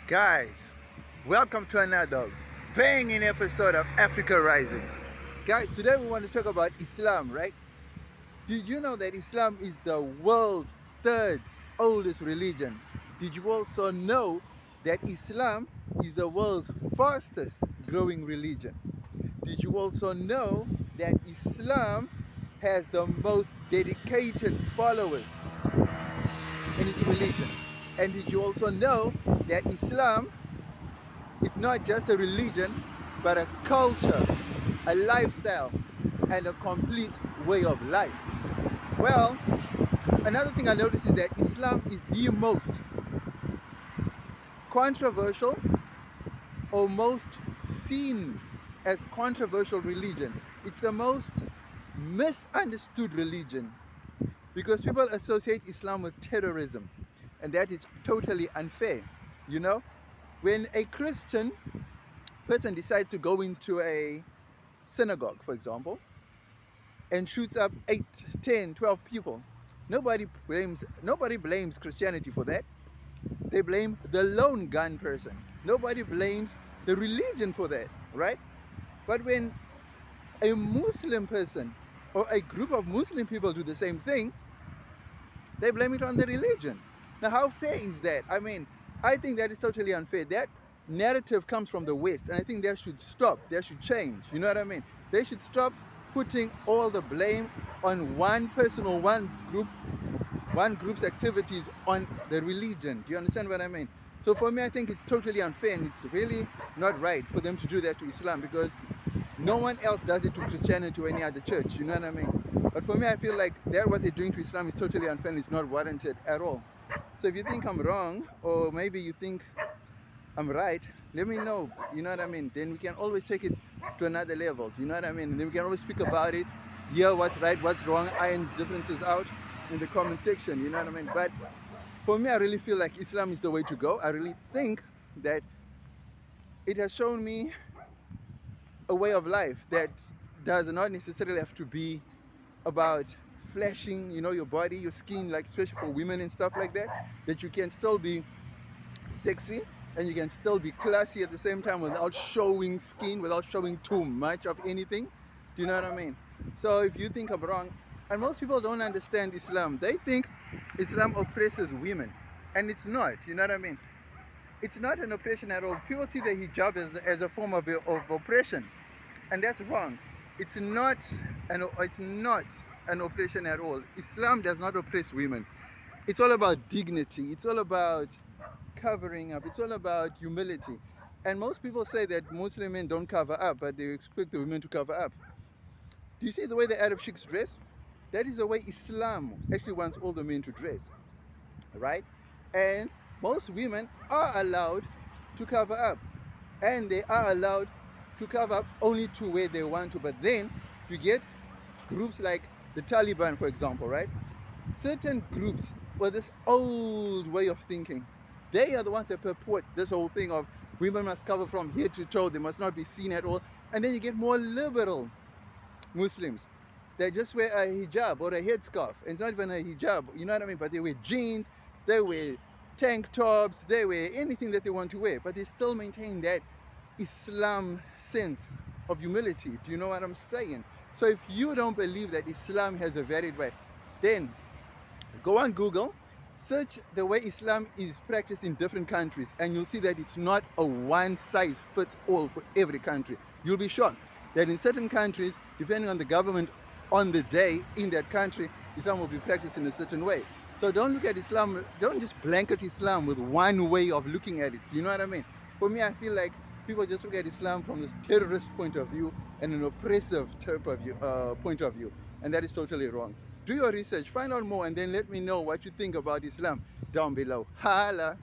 Guys, welcome to another banging episode of Africa Rising. Guys, today we want to talk about Islam, right? Did you know that Islam is the world's third oldest religion? Did you also know that Islam is the world's fastest growing religion? Did you also know that Islam has the most dedicated followers in its religion? And did you also know that Islam is not just a religion, but a culture, a lifestyle, and a complete way of life? Well, another thing I noticed is that Islam is the most controversial or most seen as controversial religion. It's the most misunderstood religion because people associate Islam with terrorism, and that is totally unfair. You know, when a Christian person decides to go into a synagogue, for example, and shoots up 8, 10, 12 people, nobody blames Christianity for that. They blame the lone gun person. Nobody blames the religion for that, right? But when a Muslim person or a group of Muslim people do the same thing, they blame it on the religion. Now, how fair is that? I mean, I think that is totally unfair. That narrative comes from the West, and I think that should stop. That should change. You know what I mean? They should stop putting all the blame on one person or one group's activities on the religion. Do you understand what I mean? So for me, I think it's totally unfair, and it's really not right for them to do that to Islam, because no one else does it to Christianity or any other church. You know what I mean? But for me, I feel like that what they're doing to Islam is totally unfair and it's not warranted at all. So if you think I'm wrong, or maybe you think I'm right, let me know. You know what I mean? Then we can always take it to another level. You know what I mean? And then we can always speak about it, hear what's right, what's wrong, iron differences out in the comment section. You know what I mean? But for me, I really feel like Islam is the way to go. I really think that it has shown me a way of life that does not necessarily have to be about flashing, your body, your skin, like especially for women and stuff like that, that you can still be sexy and you can still be classy at the same time without showing skin, without showing too much of anything. Do you know what I mean? So if you think I'm wrong, and most people don't understand Islam, they think Islam oppresses women, and it's not. You know what I mean? It's not an oppression at all. People see the hijab as a form of oppression, and that's wrong. It's not an oppression at all. Islam does not oppress women. It's all about dignity. It's all about covering up. It's all about humility. And most people say that Muslim men don't cover up, but they expect the women to cover up. Do you see the way the Arab sheikhs dress? That is the way Islam actually wants all the men to dress, right? And most women are allowed to cover up, and they are allowed to cover up only to where they want to. But then you get groups like the Taliban, for example, right? Certain groups with this old way of thinking, they are the ones that purport this whole thing of women must cover from head to toe, they must not be seen at all. And then you get more liberal Muslims. They just wear a hijab or a headscarf. It's not even a hijab, you know what I mean? But they wear jeans, they wear tank tops, they wear anything that they want to wear, but they still maintain that Islam sense of humility. Do you know what I'm saying? So if you don't believe that Islam has a varied way, then go on Google, search the way Islam is practiced in different countries, and you'll see that it's not a one size fits all for every country. You'll be shocked that in certain countries, depending on the government on the day in that country, Islam will be practiced in a certain way. So don't look at Islam, don't just blanket Islam with one way of looking at it. You know what I mean? For me, I feel like people just look at Islam from this terrorist point of view and an oppressive type of point of view, and that is totally wrong. Do your research, find out more, and then let me know what you think about Islam down below. Hala!